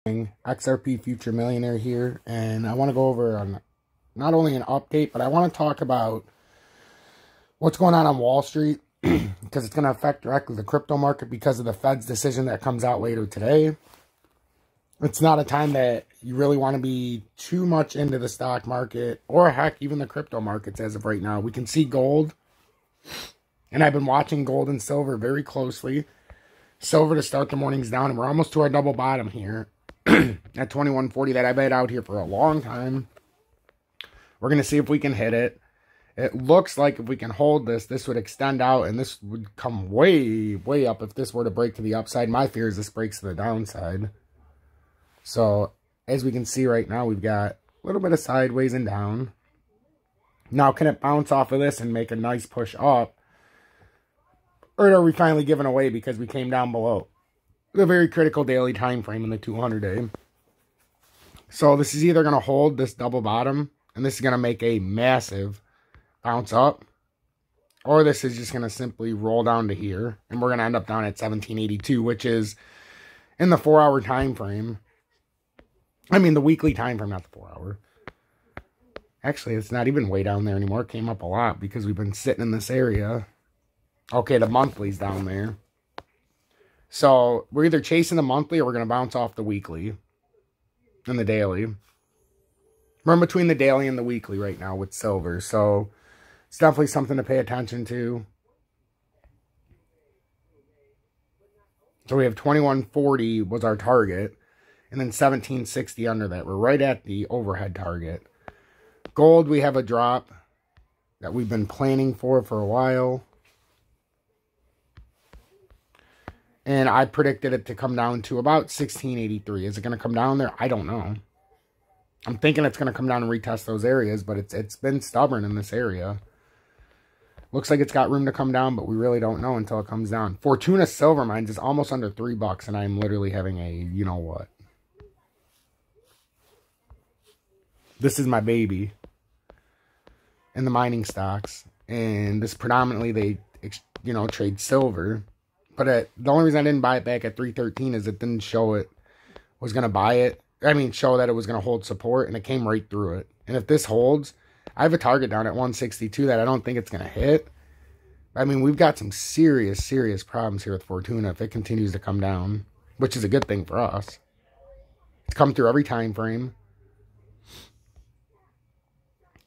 XRP Future Millionaire here, and I want to go over not only an update, but I want to talk about what's going on Wall Street because it's going to affect directly the crypto market because of the Fed's decision that comes out later today. It's not a time that you really want to be too much into the stock market or heck, even the crypto markets as of right now. We can see gold, and I've been watching gold and silver very closely. Silver to start the morning's down, and we're almost to our double bottom here at 2140 that I've had out here for a long time. We're going to see if we can hit it. It looks like if we can hold this, this would extend out, and this would come way, way up if this were to break to the upside. My fear is this breaks to the downside. So, as we can see right now, we've got a little bit of sideways and down. Now, can it bounce off of this and make a nice push up? Or are we finally giving away because we came down below the very critical daily time frame in the 200-day? So this is either going to hold this double bottom, and this is going to make a massive bounce up, or this is just going to simply roll down to here, and we're going to end up down at 1782, which is in the 4-hour time frame. I mean, the weekly time frame, not the 4-hour. Actually, it's not even way down there anymore. It came up a lot because we've been sitting in this area. Okay, the monthly's down there. So, we're either chasing the monthly or we're going to bounce off the weekly and the daily. We're in between the daily and the weekly right now with silver. So, it's definitely something to pay attention to. So, we have 2140 was our target. And then 1760 under that. We're right at the overhead target. Gold, we have a drop that we've been planning for a while. And I predicted it to come down to about 1683. Is it going to come down there? I don't know. I'm thinking it's going to come down and retest those areas, but it's been stubborn in this area. Looks like it's got room to come down, but we really don't know until it comes down. Fortuna Silver Mines is almost under $3, and I'm literally having a, you know what. This is my baby in the mining stocks, and this predominantly they, you know, trade silver. But the only reason I didn't buy it back at 313 is it didn't show it was going to buy it. I mean, show that it was going to hold support, and it came right through it. And if this holds, I have a target down at 162 that I don't think it's going to hit. I mean, we've got some serious, serious problems here with Fortuna if it continues to come down, which is a good thing for us. It's come through every time frame.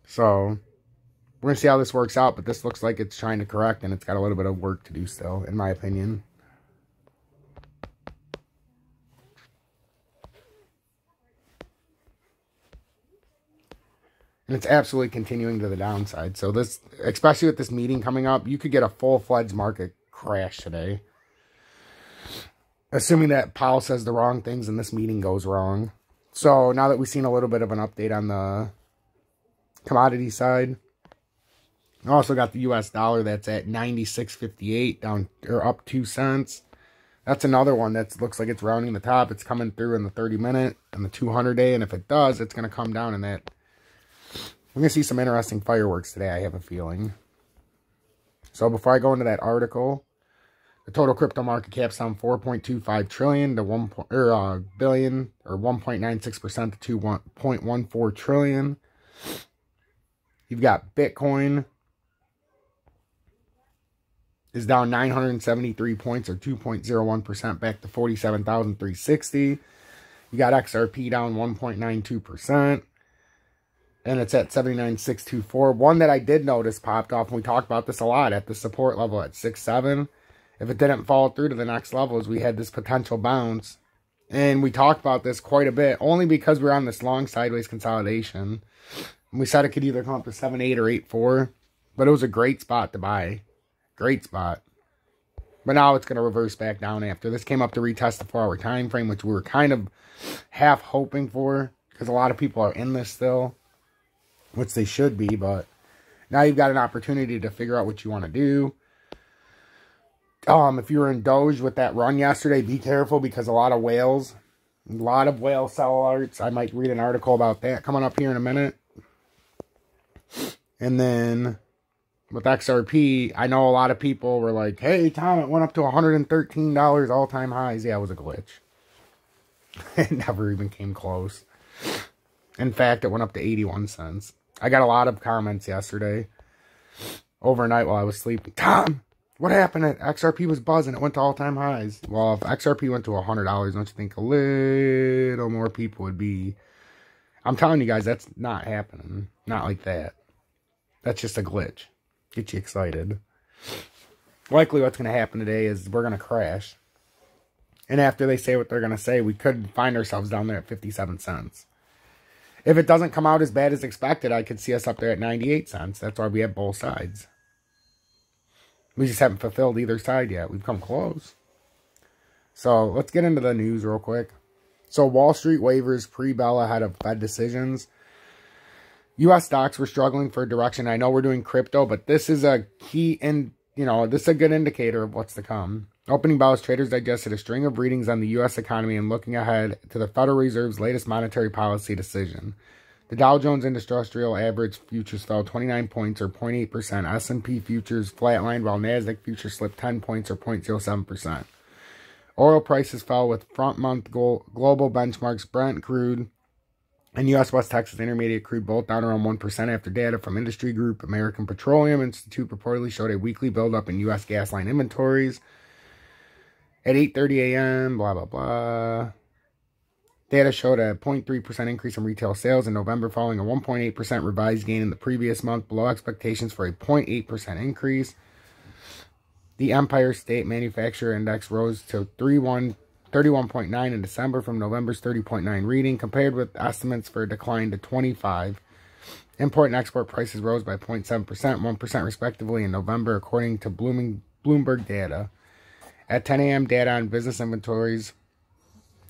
So, we're going to see how this works out, but this looks like it's trying to correct, and it's got a little bit of work to do still, in my opinion. And it's absolutely continuing to the downside. So this, especially with this meeting coming up, you could get a full-fledged market crash today. Assuming that Powell says the wrong things and this meeting goes wrong. So now that we've seen a little bit of an update on the commodity side, I also got the US dollar that's at 96.58 down or up 2 cents. That's another one that looks like it's rounding the top. It's coming through in the 30-minute and the 200-day, and if it does, it's going to come down in that. We're going to see some interesting fireworks today, I have a feeling. So before I go into that article, the total crypto market cap's down 4.25 trillion to 1 billion, or 1.96% to 2.14 trillion. You've got Bitcoin is down 973 points, or 2.01%, back to 47,360. You got XRP down 1.92%, and it's at 79,624. One that I did notice popped off, and we talked about this a lot, at the support level at 6.7. If it didn't fall through to the next levels, we had this potential bounce. And we talked about this quite a bit, only because we're on this long sideways consolidation. And we said it could either come up to 7.8 or 8.4, but it was a great spot to buy. Great spot. But now it's going to reverse back down after. This came up to retest the 4-hour time frame, which we were kind of half hoping for, because a lot of people are in this still, which they should be, but now you've got an opportunity to figure out what you want to do. If you were in Doge with that run yesterday, be careful, because a lot of whale sell alerts. I might read an article about that coming up here in a minute. And then with XRP, I know a lot of people were like, hey, Tom, it went up to $113 all-time highs. Yeah, it was a glitch. It never even came close. In fact, it went up to 81 cents. I got a lot of comments yesterday, overnight while I was sleeping. Tom, what happened? XRP was buzzing. It went to all-time highs. Well, if XRP went to $100, don't you think a little more people would be... I'm telling you guys, that's not happening. Not like that. That's just a glitch. Get you excited. Likely what's going to happen today is we're going to crash. And after they say what they're going to say, we could find ourselves down there at 57 cents. If it doesn't come out as bad as expected, I could see us up there at 98 cents. That's why we have both sides. We just haven't fulfilled either side yet. We've come close. So let's get into the news real quick. So Wall Street waivers pre-bell ahead of Fed decisions. U.S. stocks were struggling for direction. I know we're doing crypto, but this is a key, and this is a good indicator of what's to come. Opening bells, traders digested a string of readings on the U.S. economy and looking ahead to the Federal Reserve's latest monetary policy decision. The Dow Jones Industrial Average futures fell 29 points or 0.8%. S&P futures flatlined while NASDAQ futures slipped 10 points or 0.07%. Oil prices fell with front-month global benchmarks Brent crude and U.S. West Texas Intermediate crude both down around 1% after data from industry group American Petroleum Institute reportedly showed a weekly buildup in U.S. gasoline inventories. At 8:30 a.m., blah, blah, blah. Data showed a 0.3% increase in retail sales in November, following a 1.8% revised gain in the previous month, below expectations for a 0.8% increase. The Empire State Manufacturer Index rose to 31.9 in December from November's 30.9 reading, compared with estimates for a decline to 25. Import and export prices rose by 0.7%, 1% respectively in November, according to Bloomberg data. At 10 a.m., data on business inventories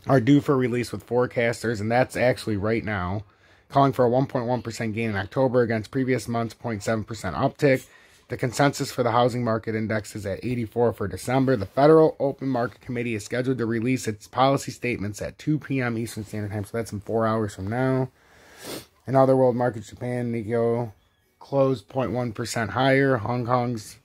are due for release with forecasters, and that's actually right now, calling for a 1.1% gain in October against previous month's 0.7% uptick. The consensus for the housing market index is at 84 for December. The Federal Open Market Committee is scheduled to release its policy statements at 2 p.m. Eastern Standard Time, so that's in 4 hours from now. In other world markets, Japan, Nikkei closed 0.1% higher. Hong Kong's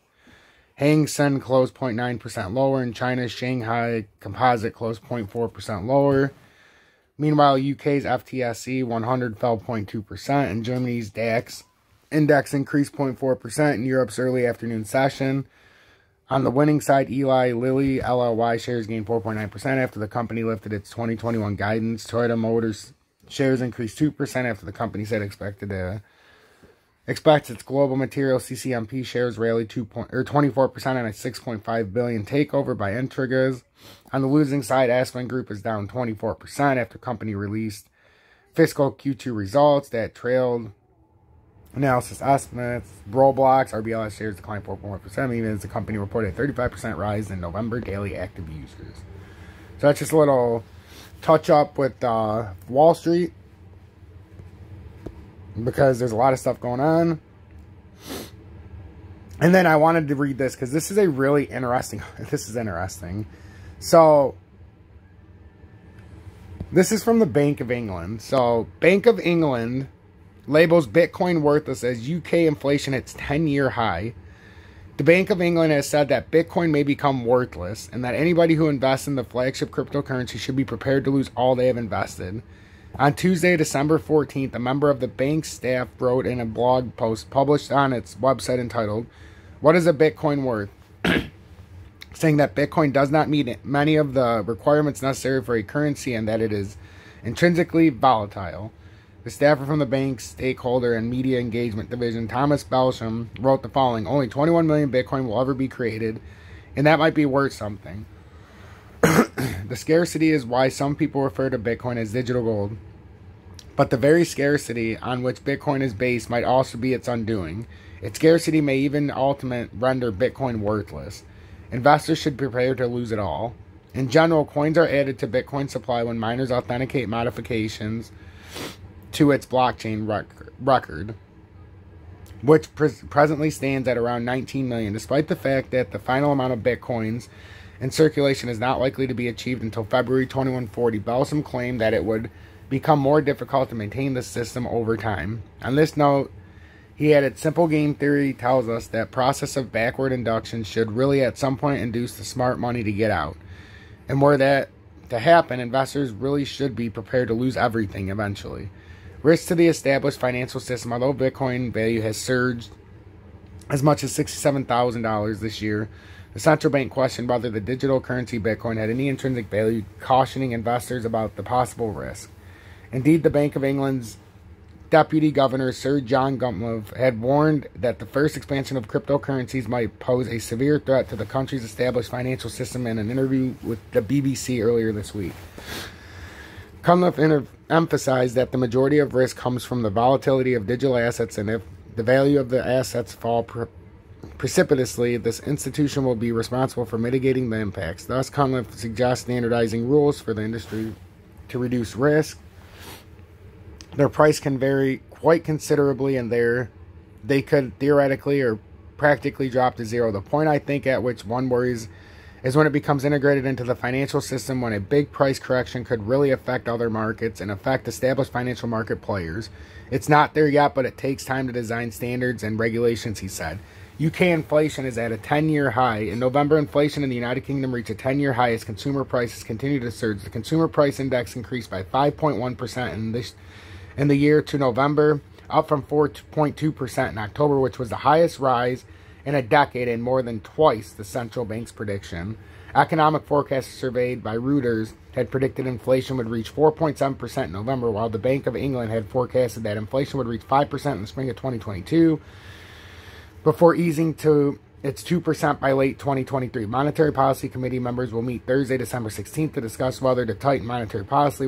Hang Seng closed 0.9% lower. In China's Shanghai Composite closed 0.4% lower. Meanwhile, UK's FTSE 100 fell 0.2%, and Germany's DAX index increased 0.4% in Europe's early afternoon session. On the winning side, Eli Lilly LLY shares gained 4.9% after the company lifted its 2021 guidance. Toyota Motors shares increased 2% after the company said expects its global material CCMP shares rallied 24% on a $6.5 billion takeover by Intrigas. On the losing side, Aspen Group is down 24% after company released fiscal Q2 results that trailed analysis estimates. Roblox, RBLS shares declined 4.1%, even as the company reported a 35% rise in November daily active users. So that's just a little touch up with Wall Street, because there's a lot of stuff going on. And then I wanted to read this because this is a really interesting, So, this is from the Bank of England. So, Bank of England labels Bitcoin worthless as UK inflation hits 10-year high. The Bank of England has said that Bitcoin may become worthless and that anybody who invests in the flagship cryptocurrency should be prepared to lose all they have invested. On Tuesday, December 14th, a member of the bank's staff wrote in a blog post published on its website entitled, "What is a Bitcoin worth?" saying that Bitcoin does not meet many of the requirements necessary for a currency and that it is intrinsically volatile. The staffer from the bank's stakeholder and media engagement division, Thomas Belsham, wrote the following: "Only 21 million Bitcoin will ever be created, and that might be worth something. The scarcity is why some people refer to Bitcoin as digital gold. But the very scarcity on which Bitcoin is based might also be its undoing. Its scarcity may even ultimately render Bitcoin worthless. Investors should prepare to lose it all. In general, coins are added to Bitcoin supply when miners authenticate modifications to its blockchain record, which presently stands at around 19 million, despite the fact that the final amount of Bitcoins in circulation is not likely to be achieved until February 2140. Belsham claimed that it would become more difficult to maintain the system over time. On this note, he added, simple game theory tells us that process of backward induction should really at some point induce the smart money to get out. And where that to happen, investors really should be prepared to lose everything eventually. Risk to the established financial system. Although Bitcoin value has surged as much as $67,000 this year, the central bank questioned whether the digital currency Bitcoin had any intrinsic value, cautioning investors about the possible risk. Indeed, the Bank of England's Deputy Governor Sir John Gumlove had warned that the first expansion of cryptocurrencies might pose a severe threat to the country's established financial system in an interview with the BBC earlier this week. Gumlove emphasized that the majority of risk comes from the volatility of digital assets, and if the value of the assets fall precipitously, this institution will be responsible for mitigating the impacts. Thus, Gumlove suggests standardizing rules for the industry to reduce risk. Their price can vary quite considerably, and they could theoretically or practically drop to zero. The point I think at which one worries is when it becomes integrated into the financial system, when a big price correction could really affect other markets and affect established financial market players. It's not there yet, but it takes time to design standards and regulations, he said. UK inflation is at a 10-year high. In November, inflation in the United Kingdom reached a 10-year high as consumer prices continue to surge. The consumer price index increased by 5.1% in the year to November, up from 4.2% in October, which was the highest rise in a decade and more than twice the central bank's prediction. Economic forecasters surveyed by Reuters had predicted inflation would reach 4.7% in November, while the Bank of England had forecasted that inflation would reach 5% in the spring of 2022, before easing to its 2% by late 2023. Monetary Policy Committee members will meet Thursday, December 16th to discuss whether to tighten monetary policy,